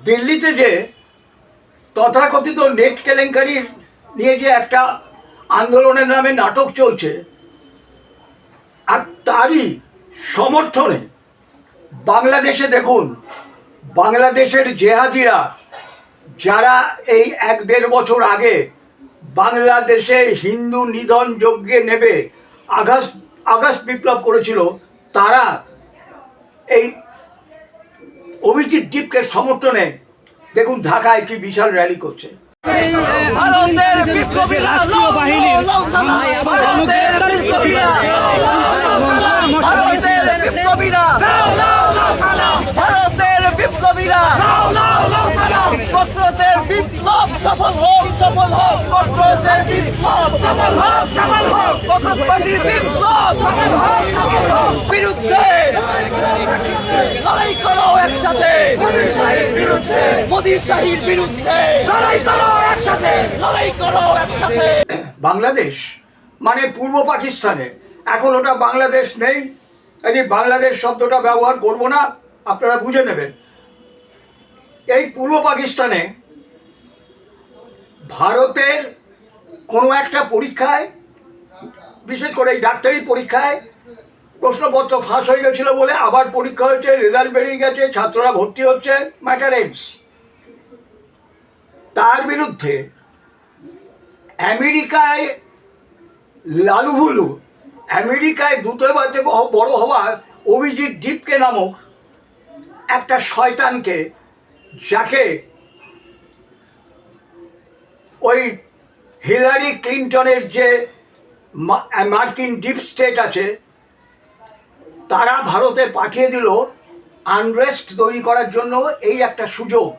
দিল্লিতে যে তথাকথিত নেট কেলেঙ্কারি নিয়ে যে একটা আন্দোলনের নামে নাটক চলছে, আর তারই সমর্থনে বাংলাদেশে দেখুন, বাংলাদেশের জেহাদিরা যারা এই 1-1.5 বছর আগে বাংলাদেশে হিন্দু নিধন যজ্ঞে নেবে আগস্ট বিপ্লব করেছিল, তারা এই অভিজিৎ দীপকে সমর্থনে দেখুন ঢাকায় কি বিশাল র্যালি করছে। ভারতের বিপ্লবীরা ককরোচের বিপ্লব সফল হোক, সফল হোক, ককরোচের বিপ্লব সফল হোক, সফল হোক, ককরোচ পার্টির বিপ্লব সফল হোক, সফল হোক, বিরুদ্ধে লড়াই করো একসাথে, মোদী শাহীর বিরুদ্ধে লড়াই করো একসাথে, লড়াই করো একসাথে। বাংলাদেশ মানে পূর্ব পাকিস্তানে, এখন ওটা বাংলাদেশ নেই, এই বাংলাদেশ শব্দটা ব্যবহার করব না, আপনারা বুঝে নেবেন। এই পূর্ব পাকিস্তানে ভারতের কোনো একটা পরীক্ষায়, বিশেষ করে এই ডাক্তারি পরীক্ষায় প্রশ্নপত্র ফাঁস হয়ে গেছিলো বলে আবার পরীক্ষা হয়েছে, রেজাল্ট বেরিয়ে গেছে, ছাত্ররা ভর্তি হচ্ছে, ম্যাটার এন্ডস। তার বিরুদ্ধে আমেরিকায় লালুহুলু, আমেরিকায় দ্রুতবার বড় হওয়ার অভিজিৎ দীপকে নামক একটা শয়তানকে, যাকে ওই হিলারি ক্লিন্টনের যে মার্কিন ডিপ স্টেট আছে, তারা ভারতে পাঠিয়ে দিল আনরেস্ট তৈরি করার জন্য এই একটা সুযোগ।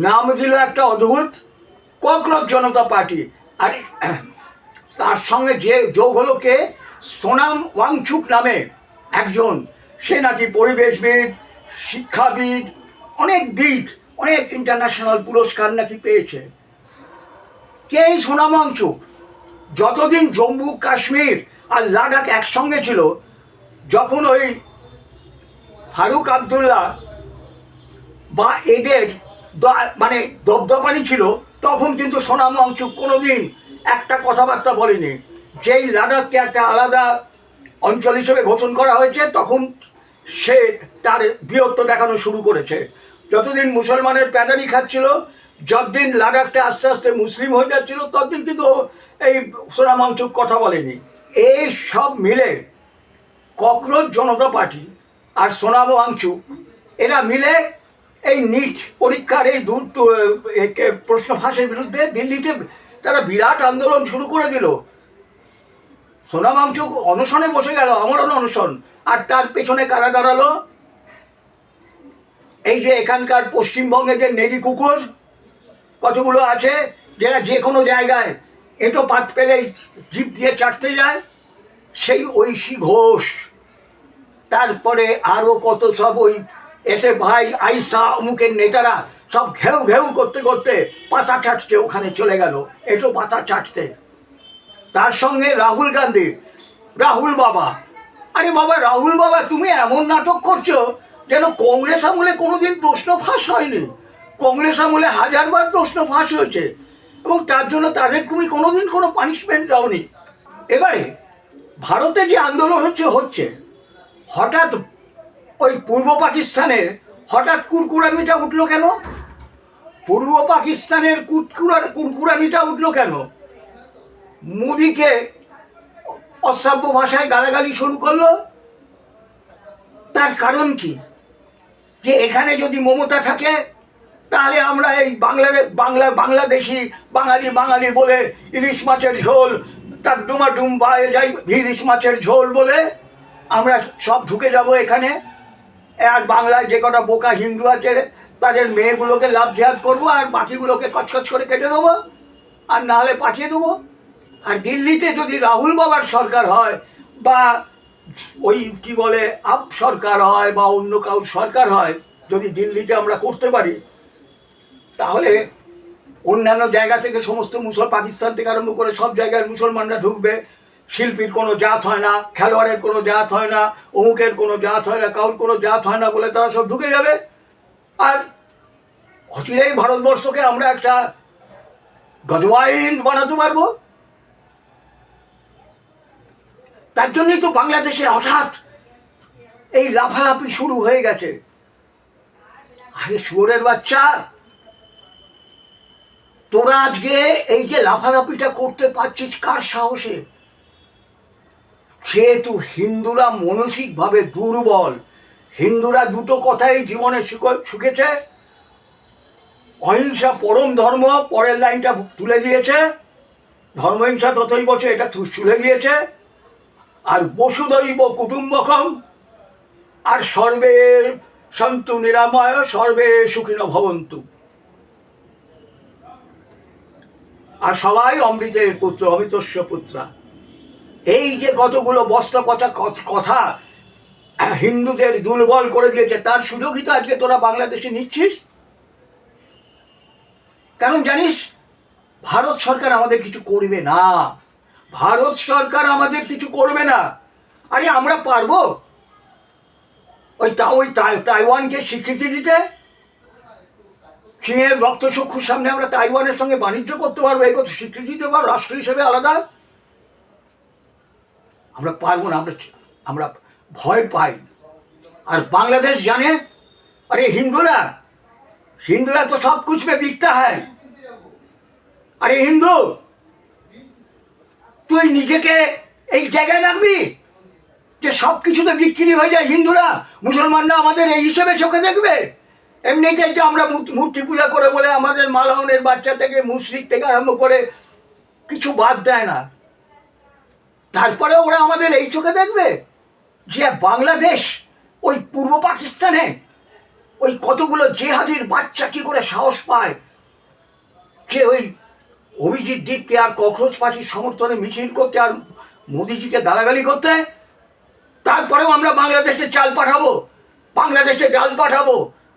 নাম দিল একটা অদ্ভুত ককরোচ জনতা পার্টি। আর তার সঙ্গে যে যোগ হলো কে, সোনাম ওয়াংচুক নামে একজন, সে নাকি পরিবেশবিদ, শিক্ষাবিদ, অনেক ইন্টারন্যাশনাল পুরস্কার নাকি পেয়েছে। কে এই সোনাম ওয়াংচুক? যতদিন জম্মু কাশ্মীর আর লাদাখ একসঙ্গে ছিল, যখন ওই ফারুক আবদুল্লাহ বা এদের মানে দবদবানি ছিল, তখন কিন্তু সোনাম ওয়াংচুক কোনোদিন একটা কথাবার্তা বলেনি। যেই লাদাখকে একটা আলাদা অঞ্চল হিসেবে ঘোষণা করা হয়েছে, তখন সে তার বীরত্ব দেখানো শুরু করেছে। যতদিন মুসলমানের প্যাদানি খাচ্ছিল, যতদিন লাদাখটা আস্তে আস্তে মুসলিম হয়ে যাচ্ছিল, ততদিন কিন্তু এই সোনাম ওয়াংচুক কথা বলেনি। এই সব মিলে ককরোচ জনতা পার্টি আর সোনাম ওয়াংচুক, এরা মিলে এই নিট পরীক্ষার এই প্রশ্ন ফাঁসের বিরুদ্ধে দিল্লিতে তারা বিরাট আন্দোলন শুরু করে দিল। সোনাম ওয়াংচুক অনশনে বসে গেল, আমরণ অনশন। আর তার পেছনে কারা দাঁড়ালো? এই যে এখানকার পশ্চিমবঙ্গে যে নেড়ি কুকুর কতগুলো আছে, যারা যে কোনো জায়গায় এঁটো পাত পেলেই জিভ দিয়ে চাটতে যায়, সেই ঐশী ঘোষ, তারপরে আরও কত সব ওই এসে ভাই আইসা অমুকের নেতারা সব ঘেউ ঘেউ করতে করতে পাতা চাটতে ওখানে চলে গেল, এঁটো পাতা চাটতে। তার সঙ্গে রাহুল গান্ধী, রাহুল বাবা। আরে বাবা, রাহুল বাবা, তুমি এমন নাটক করছো যেন কংগ্রেস আমলে কোনোদিন প্রশ্ন ফাঁস হয়নি। কংগ্রেস আমলে 1000বার প্রশ্ন ফাঁস হয়েছে, এবং তার জন্য তাদের তুমি কোনোদিন কোনো পানিশমেন্ট দাওনি। এবারে ভারতে যে আন্দোলন হচ্ছে হঠাৎ ওই পূর্ব পাকিস্তানের হঠাৎ কুরকুরানিটা উঠলো কেন? পূর্ব পাকিস্তানের কুরকুরানিটা উঠলো কেন? মোদিকে অশ্রাব্য ভাষায় গালাগালি শুরু করলো। তার কারণ কি? যে এখানে যদি মমতা থাকে, তাহলে আমরা এই বাংলাদেশি বাঙালি বলে ইলিশ মাছের ঝোল, তার ডুমাডুম বায়ে যাই ইলিশ মাছের ঝোল বলে আমরা সব ঢুকে যাব এখানে। আর বাংলায় যে কটা বোকা হিন্দু আছে, তাদের মেয়েগুলোকে লাভ জেহাদ করবো, আর বাকিগুলোকে কচকচ করে কেটে দেবো, আর না হলে পাঠিয়ে দেবো। আর দিল্লিতে যদি রাহুল বাবার সরকার হয়, বা ওই কি বলে আপ সরকার হয়, বা অন্য কারোর সরকার হয়, যদি দিল্লিতে আমরা করতে পারি, তাহলে অন্যান্য জায়গা থেকে সমস্ত পাকিস্তান থেকে আরম্ভ করে সব জায়গায় মুসলমানরা ঢুকবে। শিল্পীর কোনো জাত হয় না, খেলোয়াড়ের কোনো জাত হয় না, অমুকের কোনো জাত হয় না, কারোর কোনো জাত হয় না বলে তারা সব ঢুকে যাবে। আর অচিরেই ভারতবর্ষকে আমরা একটা গজওয়াইন বানাতে পারবো। তার জন্যই তো বাংলাদেশে হঠাৎ এই লাফালাফি শুরু হয়ে গেছে। আরে শুয়োরের বাচ্চা, তোরা আজকে এই যে লাফালাফিটা করতে পারছিস কার সাহসে? যেহেতু হিন্দুরা মানসিকভাবে দুর্বল, হিন্দুরা দুটো কথাই জীবনে শিখেছে, অহিংসা পরম ধর্ম, পরের লাইনটা তুলে দিয়েছে, ধর্মহিংসা ততই বছর এটা তুলে দিয়েছে, আর বসুধৈব কুটুম্বকম, আর সর্বে সন্তু নিরাময় সর্বে সুখিন ভবন্তু, আর সবাই অমৃতের পুত্র, অমৃতস্য পুত্রা। এই যে কতগুলো বস্তা পচা কথা হিন্দুদের দুর্বল করে দিয়েছে, তার সুযোগই তো আজকে তোরা বাংলাদেশে নিচ্ছিস। কারণ জানিস ভারত সরকার আমাদের কিছু করবে না, ভারত সরকার আমাদের কিছু করবে না। আরে আমরা পারবো ওই তাইওয়ানকে স্বীকৃতি দিতে? চীনের রক্তচক্ষুর সামনে আমরা তাইওয়ানের সঙ্গে বাণিজ্য করতে পারবো, এই কথা স্বীকৃতি দিতে পারবো রাষ্ট্র হিসেবে আলাদা? আমরা পারবো না, আমরা ভয় পাই। আর বাংলাদেশ জানে আরে হিন্দুরা তো সব কুছ মে বিকতা হ্যায়। আরে হিন্দু, তুই নিজেকে এই জায়গায় রাখবি যে সব কিছুতে বিক্রি হয়ে যায় হিন্দুরা, মুসলমানরা আমাদের এই হিসেবে চোখে দেখবে? এমনিতেই যে আমরা মূর্তি পূজা করে বলে আমাদের মালাউনের বাচ্চা থেকে মুশরিক থেকে আরম্ভ করে কিছু বাদ দেয় না, তারপরে ওরা আমাদের এই চোখে দেখবে যে বাংলাদেশ ওই পূর্ব পাকিস্তানে ওই কতগুলো জেহাদির বাচ্চা কি করে সাহস পায় যে ওই অভিজিৎ দীপকে আর ককরোচ পার্টির সমর্থনে মিছিল করতে আর মোদিজিকে গালাগালি করতে? তারপরেও আমরা বাংলাদেশে চাল পাঠাবো, বাংলাদেশে ডাল পাঠাবো,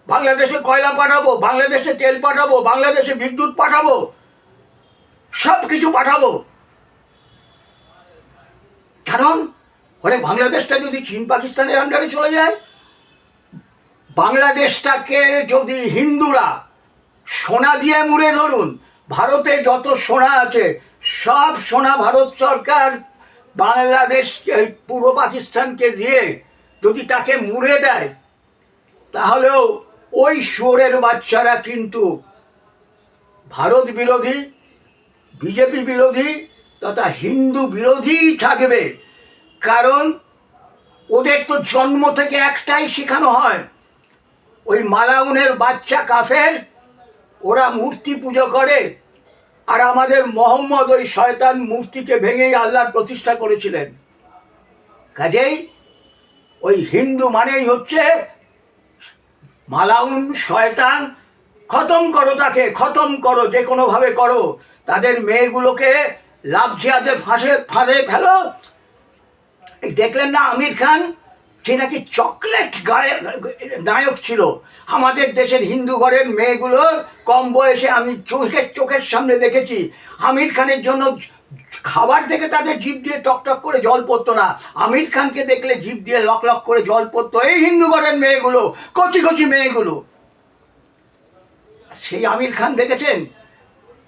বাংলাদেশে কয়লা পাঠাবো, বাংলাদেশে তেল পাঠাবো, বাংলাদেশে বিদ্যুৎ পাঠাবো, সব কিছু পাঠাবো। কারণ ওরে বাংলাদেশটা যদি চীন পাকিস্তানের আন্ডারে চলে যায়, বাংলাদেশটাকে যদি হিন্দুরা সোনা দিয়ে মুড়ে ধরুন, ভারতে যত সোনা আছে সব সোনা ভারত সরকার বাংলাদেশ পূর্ব পাকিস্তানকে দিয়ে যদি তাকে মুড়ে দেয়, তাহলেও ওই শুয়োরের বাচ্চারা কিন্তু ভারত বিরোধী, বিজেপি বিরোধী তথা হিন্দু বিরোধী থাকবে। কারণ ওদের তো জন্ম থেকে একটাই শেখানো হয়, ওই মালাউনের বাচ্চা কাফের, ওরা মূর্তি পুজো করে, আর আমাদের মোহাম্মদ ওই শয়তান মূর্তিকে ভেঙেই আল্লাহর প্রতিষ্ঠা করেছিলেন। কাজেই ওই হিন্দু মানেই হচ্ছে মালাউন, শয়তান, খতম করো তাকে, খতম করো, যে কোনোভাবে করো। তাদের মেয়েগুলোকে লাভ জিহাদের ফাঁদে ফেলো। এই দেখলেন না আমির খান, যে নাকি চকলেট গায়ের নায়ক ছিল, আমাদের দেশের হিন্দু ঘরের মেয়েগুলোর কম বয়সে আমি চোখের সামনে দেখেছি, আমির খানের জন্য খাবার দেখে তাদের জিভ দিয়ে টকটক করে জল পড়তো না, আমির খানকে দেখলে জিভ দিয়ে লক লক করে জল পড়তো এই হিন্দু ঘরের মেয়েগুলো, কচি কচি মেয়েগুলো। সেই আমির খান দেখেছেন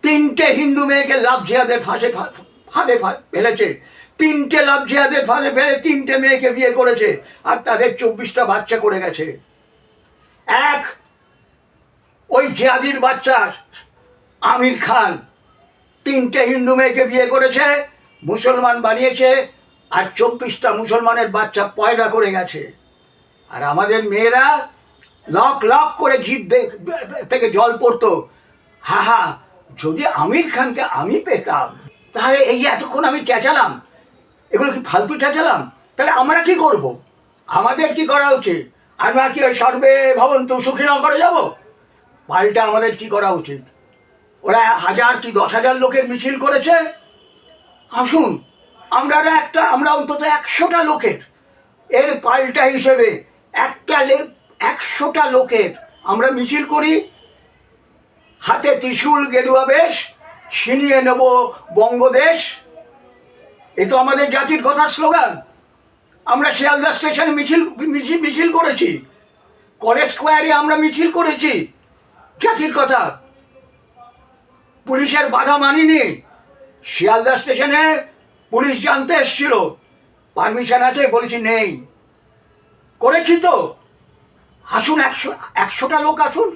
3টে হিন্দু মেয়েকে লাভ জিহাদের ফাঁদে ফেলেছে, 3টে লাভ জিহাদের ফাঁদে ফেলে 3টে মেয়েকে বিয়ে করেছে, আর তাদের 24টা বাচ্চা করে গেছে। এক ওই জিহাদির বাচ্চা আমির খান 3টে হিন্দু মেয়েকে বিয়ে করেছে, মুসলমান বানিয়েছে, আর 24টা মুসলমানের বাচ্চা পয়দা করে গেছে। আর আমাদের মেয়েরা লক লক করে জিভ থেকে জল পড়তো। হা হা, যদি আমির খানকে আমি পেতাম, তাহলে এই যে এতক্ষণ আমি চেঁচালাম, এগুলো কি ফালতু চেঁচালাম? তাহলে আমরা কি করব? আমাদের কি করা উচিত? আমরা কি ওই সর্বে ভবন্তু সুখীনও করে যাব? পাল্টা আমাদের কি করা উচিত? ওরা 1000 কি 10,000 লোকের মিছিল করেছে, আসুন আমরা অন্তত 100টা লোকের, এর পাল্টা হিসেবে 100টা লোকের আমরা মিছিল করি, হাতে ত্রিশূল, গেরুয়া বেশ, ছিনিয়ে নেব বঙ্গদেশ। এ তো আমাদের জাতির কথার স্লোগান। আমরা শিয়ালদা স্টেশনে মিছিল করেছি, কলেজ স্কোয়ারে আমরা মিছিল করেছি, খ্যাতির কথা। পুলিশের বাধা মানিনি, শিয়ালদা স্টেশনে পুলিশ জানতে এসছিল, পারমিশন আছে, বলেছি নেই, করেছি তো। আসুন, 100টা লোক আসুন,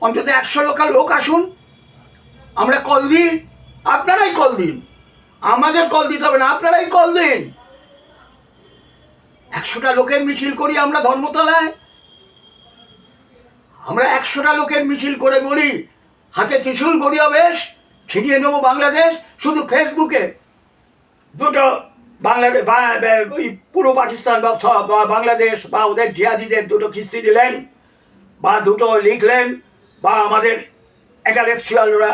অন্তত 100 লোক আসুন, আমরা কল দিই, আপনারাই কল দিন, আমাদের কল দিতে হবে না, আপনারাই কল দিন। 100টা লোকের মিছিল করি আমরা ধর্মতলায়, আমরা 100টা লোকের মিছিল করে বলি হাতে ত্রিশূল গড়িয়া বেশ, ছিনিয়ে নেবো বাংলাদেশ। শুধু ফেসবুকে দুটো বাংলাদেশ ওই পূর্ব পাকিস্তান বা বাংলাদেশ বা ওদের জিহাদিদের দুটো কিস্তি দিলেন, বা দুটো লিখলেন, বা আমাদের ইন্টালেকচুয়ালরা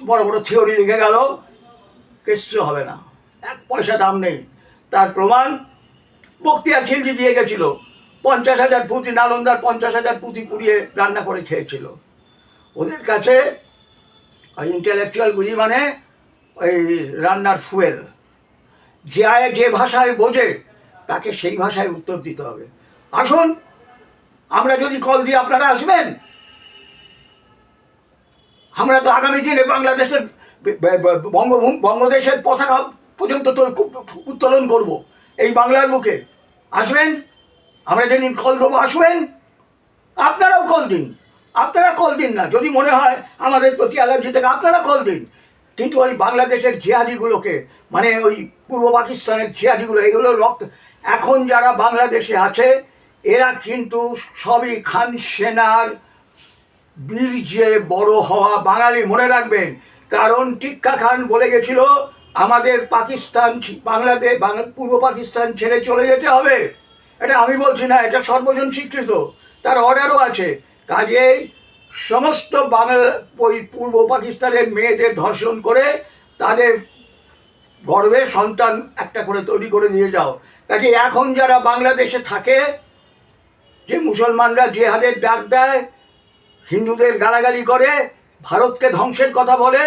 বড় বড় থিওরি লিখে গেল, কিচ্ছু হবে না, 1 পয়সা দাম নেই। তার প্রমাণ বখতিয়ার খিলজি দিয়ে গেছিল, 50,000 পুঁতি, নালন্দার 50,000 পুঁতি পুড়িয়ে রান্না করে খেয়েছিল। ওদের কাছে ওই ইন্টেলেকচুয়ালগুলি মানে ওই রান্নার ফুয়েল, যে ভাষায় বোঝে তাকে সেই ভাষায় উত্তর দিতে হবে। আসুন, আমরা যদি কল দিই আপনারা আসবেন। আমরা তো আগামী দিনে বাংলাদেশের বঙ্গদেশের পতাকা পর্যন্ত তো উত্তোলন করব এই বাংলার বুকে। আসবেন, আমরা যেদিন কল দেবো আসবেন, আপনারাও কল দিন। আপনারা কল দিন না, যদি মনে হয় আমাদের প্রতি অ্যালার্জি থেকে, আপনারা কল দিন। কিন্তু ওই বাংলাদেশের জিহাদিগুলোকে, মানে ওই পূর্ব পাকিস্তানের জিহাদিগুলো, এগুলো রক্ত, এখন যারা বাংলাদেশে আছে এরা কিন্তু সবই খান সেনার বীর্যে বড় হওয়া বাঙালি, মনে রাখবেন। কারণ টিক্কা খান বলে গেছিল আমাদের পাকিস্তান, বাংলাদেশ, পূর্ব পাকিস্তান ছেড়ে চলে যেতে হবে। এটা আমি বলছি না, এটা সর্বজন স্বীকৃত, তার অর্ডারও আছে। কাজেই সমস্ত ওই পূর্ব পাকিস্তানের মেয়েদের ধর্ষণ করে তাদের গর্ভে সন্তান একটা করে তৈরি করে দিয়ে যাও। কাজে এখন যারা বাংলাদেশে থাকে, যে মুসলমানরা জেহাদের ডাক দেয়, হিন্দুদের গালাগালি করে, ভারতকে ধ্বংসের কথা বলে,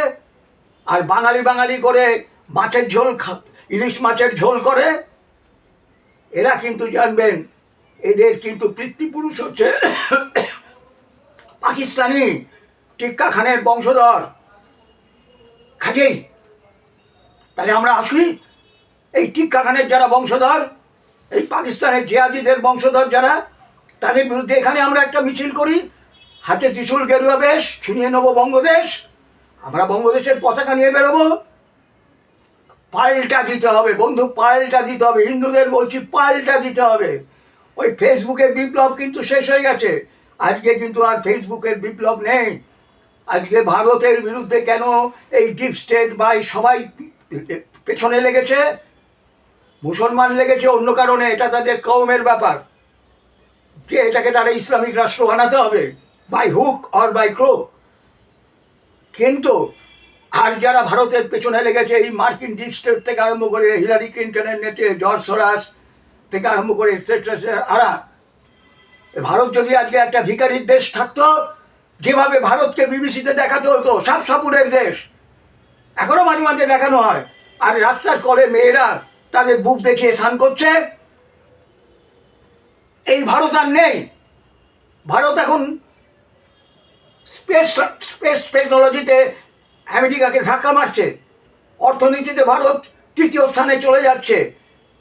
আর বাঙালি করে মাছের ঝোল, ইলিশ মাছের ঝোল করে, এরা কিন্তু জানবেন এদের কিন্তু পিতৃপুরুষ হচ্ছে পাকিস্তানি টিক্কা খানের বংশধর। কাজেই তাহলে আমরা আসি, এই টিক্কা খানের যারা বংশধর, এই পাকিস্তানের জিহাদিদের বংশধর যারা, তাদের বিরুদ্ধে এখানে আমরা একটা মিছিল করি, হাতে ত্রিশূল গেরুয়া বেশ, ছিনিয়ে নেবো বঙ্গদেশ, আমরা বঙ্গদেশের পতাকা নিয়ে বেরোবো। পাল্টা দিতে হবে বন্ধু, পাল্টা দিতে হবে, হিন্দুদের বলছি পাল্টা দিতে হবে। ওই ফেসবুকের বিপ্লব কিন্তু শেষ হয়ে গেছে, আজকে কিন্তু আর ফেসবুকের বিপ্লব নেই। আজকে ভারতের বিরুদ্ধে কেন এই ডিপ স্টেট বা সবাই পেছনে লেগেছে, মুসলমান লেগেছে অন্য কারণে, এটা তাদের কওমের ব্যাপার, যে এটাকে তারা ইসলামিক রাষ্ট্র বানাতে হবে, বাই হুক অর বাই ক্রোক। কিন্তু আর যারা ভারতের পেছনে লেগেছে, এই মার্কিন ডিপ স্টেট থেকে আরম্ভ করে হিলারি ক্লিন্টনের নেত্রী জর্জ সরস থেকে আরম্ভ করে এরা, ভারত যদি আজকে একটা ভিখারির দেশ থাকতো, যেভাবে ভারতকে বিবিসিতে দেখাতে হতো সাপ সাপুরের দেশ, এখনো মাঝে মাঝে দেখানো হয়, আর রাস্তার কলে মেয়েরা তাদের বুক দেখিয়ে স্নান করছে, এই ভারত আর নেই। ভারত এখন স্পেস টেকনোলজিতে আমেরিকাকে ধাক্কা মারছে, অর্থনীতিতে ভারত 3য় স্থানে চলে যাচ্ছে,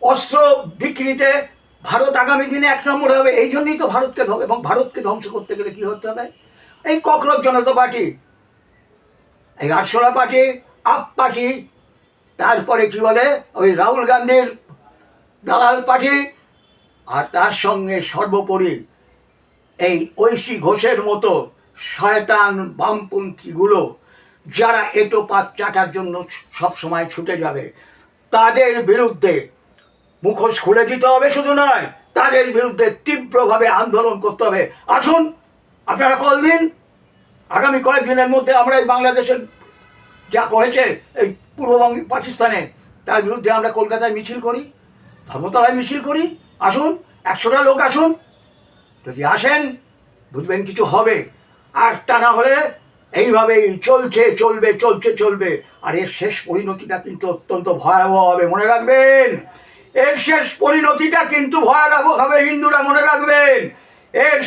অস্ত্র বিক্রিতে ভারত আগামী দিনে 1 নম্বর হবে। এই জন্যই তো ভারতকে এবং ভারতকে ধ্বংস করতে গেলে কী হতে হবে, এই ককরোচ জনতা পার্টি, এই আরশোলা পার্টি, আপ পার্টি, তারপরে কি বলে ওই রাহুল গান্ধীর দালাল পার্টি, আর তার সঙ্গে সর্বোপরি এই ঐশী ঘোষের মতো শয়তান বামপন্থীগুলো, যারা এটো পাত চাটার জন্য সবসময় ছুটে যাবে, তাদের বিরুদ্ধে মুখোশ খুলে দিতে হবে। শুধু নয়, তাদের বিরুদ্ধে তীব্রভাবে আন্দোলন করতে হবে। আসুন, আপনারা কল দিন, আগামী কয়েকদিনের মধ্যে আমরা এই বাংলাদেশের যা হয়েছে এই পূর্ববঙ্গ পাকিস্তানে, তার বিরুদ্ধে আমরা কলকাতায় মিছিল করি, ধর্মতলায় মিছিল করি। আসুন, 100টা লোক আসুন, যদি আসেন বুঝবেন কিছু হবে। আর তা না হলে এইভাবেই চলবে। আর এর শেষ পরিণতিটা কিন্তু অত্যন্ত ভয়াবহ হবে, মনে রাখবেন। এর শেষ পরিণতিটা কিন্তু ভয়াবহ হবে, হিন্দুরা মনে রাখবেন। এর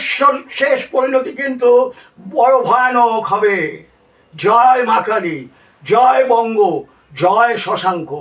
শেষ পরিণতি কিন্তু বড় ভয়ানক হবে। জয় মা কালী, জয় বঙ্গ, জয় শশাঙ্ক।